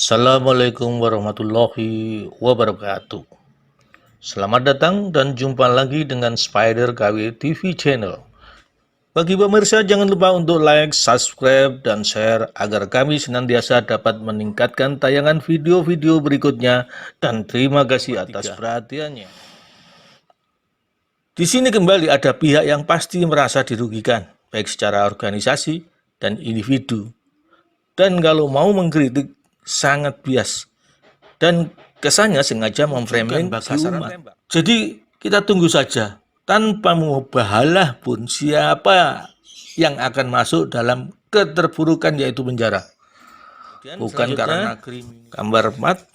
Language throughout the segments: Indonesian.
Assalamualaikum warahmatullahi wabarakatuh. Selamat datang dan jumpa lagi dengan Spider KW TV Channel. Bagi pemirsa jangan lupa untuk like, subscribe, dan share agar kami senantiasa dapat meningkatkan tayangan video-video berikutnya, dan terima kasih atas perhatiannya. Di sini kembali ada pihak yang pasti merasa dirugikan, baik secara organisasi dan individu. Dan kalau mau mengkritik sangat bias dan kesannya sengaja memframing sasaran umat. Jadi kita tunggu saja, tanpa mubahalah pun siapa yang akan masuk dalam keterburukan yaitu penjara. Bukan karena gambar mat.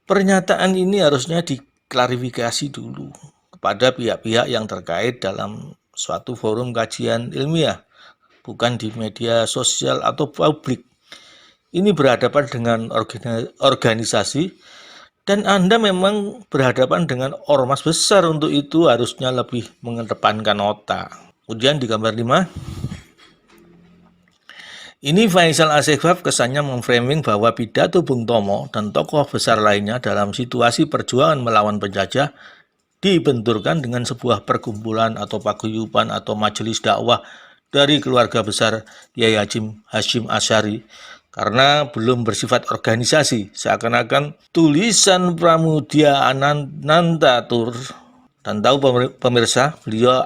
Pernyataan ini harusnya diklarifikasi dulu kepada pihak-pihak yang terkait dalam suatu forum kajian ilmiah, bukan di media sosial atau publik. Ini berhadapan dengan organisasi dan Anda memang berhadapan dengan ormas besar, untuk itu harusnya lebih mengedepankan otak. Kemudian di gambar 5, ini Faisal Asegaf kesannya memframing bahwa pidato Bung Tomo dan tokoh besar lainnya dalam situasi perjuangan melawan penjajah dibenturkan dengan sebuah perkumpulan atau paguyuban atau majelis dakwah dari keluarga besar Kiai Hasyim Asy'ari karena belum bersifat organisasi, seakan-akan tulisan Pramudia Anantatur. Dan tahu pemirsa, beliau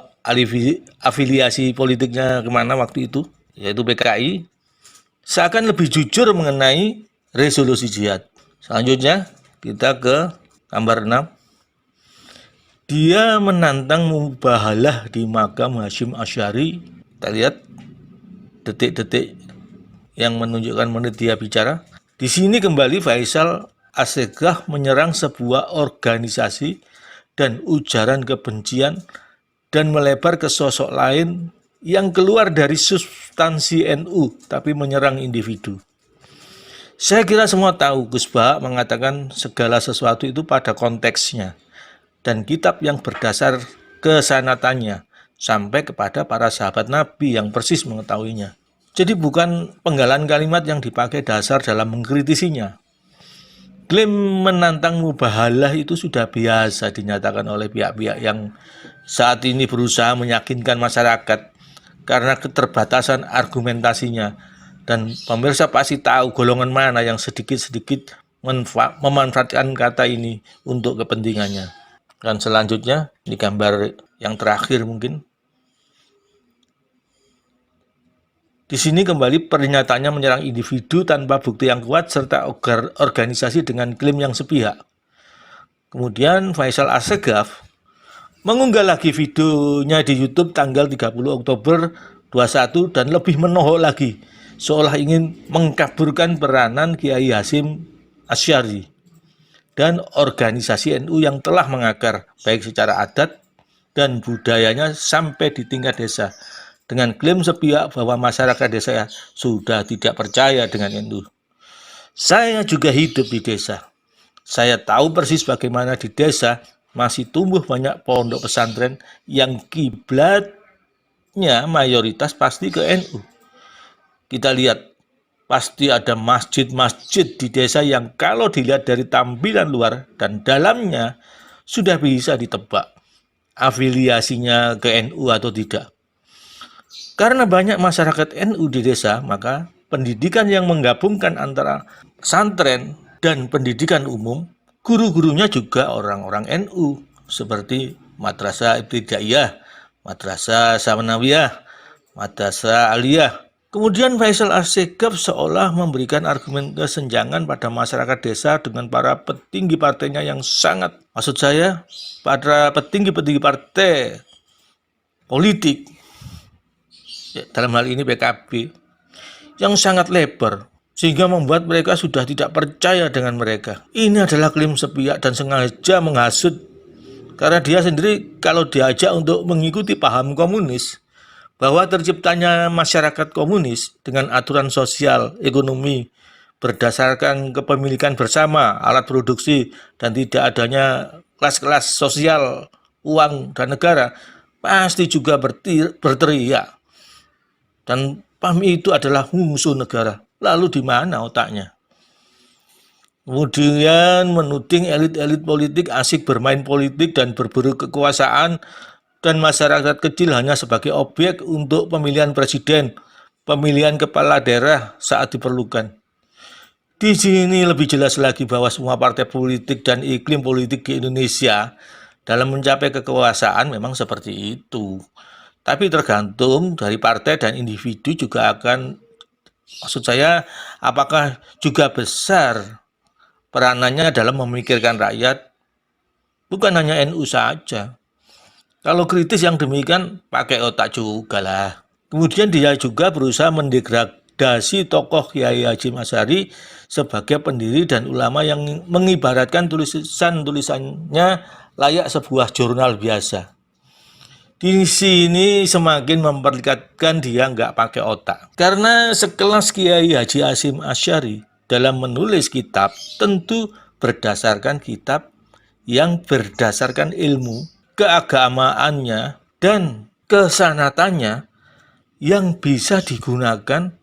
afiliasi politiknya kemana waktu itu, yaitu PKI, seakan lebih jujur mengenai resolusi jihad. Selanjutnya kita ke gambar 6. Dia menantang mubahalah di makam Hasyim Asy'ari. Kita lihat detik-detik yang menunjukkan menit dia bicara. Di sini kembali Faisal Asegaf menyerang sebuah organisasi dan ujaran kebencian dan melebar ke sosok lain yang keluar dari substansi NU tapi menyerang individu. Saya kira semua tahu Gus Bah mengatakan segala sesuatu itu pada konteksnya dan kitab yang berdasar kesanatannya sampai kepada para sahabat Nabi yang persis mengetahuinya. Jadi bukan penggalan kalimat yang dipakai dasar dalam mengkritisinya. Klaim menantang mubahalah itu sudah biasa dinyatakan oleh pihak-pihak yang saat ini berusaha meyakinkan masyarakat karena keterbatasan argumentasinya. Dan pemirsa pasti tahu golongan mana yang sedikit-sedikit memanfaatkan kata ini untuk kepentingannya. Dan selanjutnya, di gambar yang terakhir mungkin. Di sini kembali pernyataannya menyerang individu tanpa bukti yang kuat serta organisasi dengan klaim yang sepihak. Kemudian Faisal Asegaf mengunggah lagi videonya di YouTube tanggal 30 Oktober 21 dan lebih menohok lagi, seolah ingin mengkaburkan peranan Kiai Hasyim Asy'ari dan organisasi NU yang telah mengakar baik secara adat dan budayanya sampai di tingkat desa, dengan klaim sepihak bahwa masyarakat desa sudah tidak percaya dengan NU. Saya juga hidup di desa. Saya tahu persis bagaimana di desa masih tumbuh banyak pondok pesantren yang kiblatnya mayoritas pasti ke NU. Kita lihat, pasti ada masjid-masjid di desa yang kalau dilihat dari tampilan luar dan dalamnya sudah bisa ditebak afiliasinya ke NU atau tidak. Karena banyak masyarakat NU di desa, maka pendidikan yang menggabungkan antara pesantren dan pendidikan umum, guru-gurunya juga orang-orang NU, seperti Madrasah Ibtidaiyah, Madrasah Sanawiyah, Madrasah Aliyah. Kemudian Faisal Asegaf seolah memberikan argumen kesenjangan pada masyarakat desa dengan para petinggi partainya yang sangat, maksud saya, para petinggi-petinggi partai politik, dalam hal ini PKB, yang sangat lebar sehingga membuat mereka sudah tidak percaya dengan mereka. Ini adalah klaim sepihak dan sengaja menghasut, karena dia sendiri kalau diajak untuk mengikuti paham komunis bahwa terciptanya masyarakat komunis dengan aturan sosial ekonomi berdasarkan kepemilikan bersama alat produksi dan tidak adanya kelas-kelas sosial uang dan negara, pasti juga berteriak. Dan PAMI itu adalah musuh negara. Lalu di mana otaknya? Kemudian menuding elit-elit politik asik bermain politik dan berburu kekuasaan, dan masyarakat kecil hanya sebagai objek untuk pemilihan presiden, pemilihan kepala daerah saat diperlukan. Di sini lebih jelas lagi bahwa semua partai politik dan iklim politik di Indonesia dalam mencapai kekuasaan memang seperti itu. Tapi tergantung dari partai dan individu juga akan, maksud saya, apakah juga besar peranannya dalam memikirkan rakyat, bukan hanya NU saja. Kalau kritis yang demikian, pakai otak juga lah. Kemudian dia juga berusaha mendegradasi tokoh Kiai Haji Masyari sebagai pendiri dan ulama yang mengibaratkan tulisan-tulisannya layak sebuah jurnal biasa. Di sini semakin memperlihatkan dia nggak pakai otak. Karena sekelas Kiai Haji Hasyim Asy'ari dalam menulis kitab tentu berdasarkan kitab yang berdasarkan ilmu, keagamaannya, dan kesanatannya yang bisa digunakan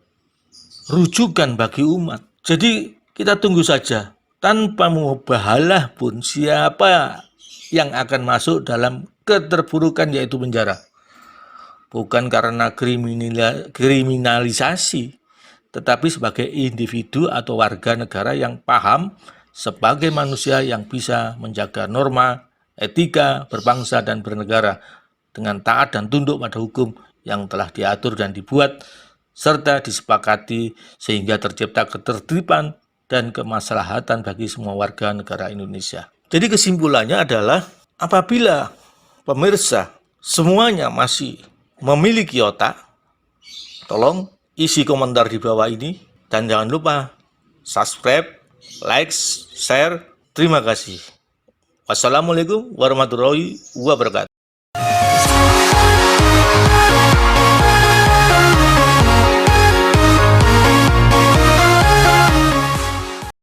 rujukan bagi umat. Jadi kita tunggu saja, tanpa mubahalah pun siapa yang akan masuk dalam keterburukan yaitu penjara. Bukan karena kriminalisasi, tetapi sebagai individu atau warga negara yang paham sebagai manusia yang bisa menjaga norma, etika, berbangsa dan bernegara dengan taat dan tunduk pada hukum yang telah diatur dan dibuat serta disepakati sehingga tercipta ketertiban dan kemaslahatan bagi semua warga negara Indonesia. Jadi kesimpulannya adalah apabila pemirsa semuanya masih memiliki otak, tolong isi komentar di bawah ini dan jangan lupa subscribe, like, share. Terima kasih. Wassalamualaikum warahmatullahi wabarakatuh.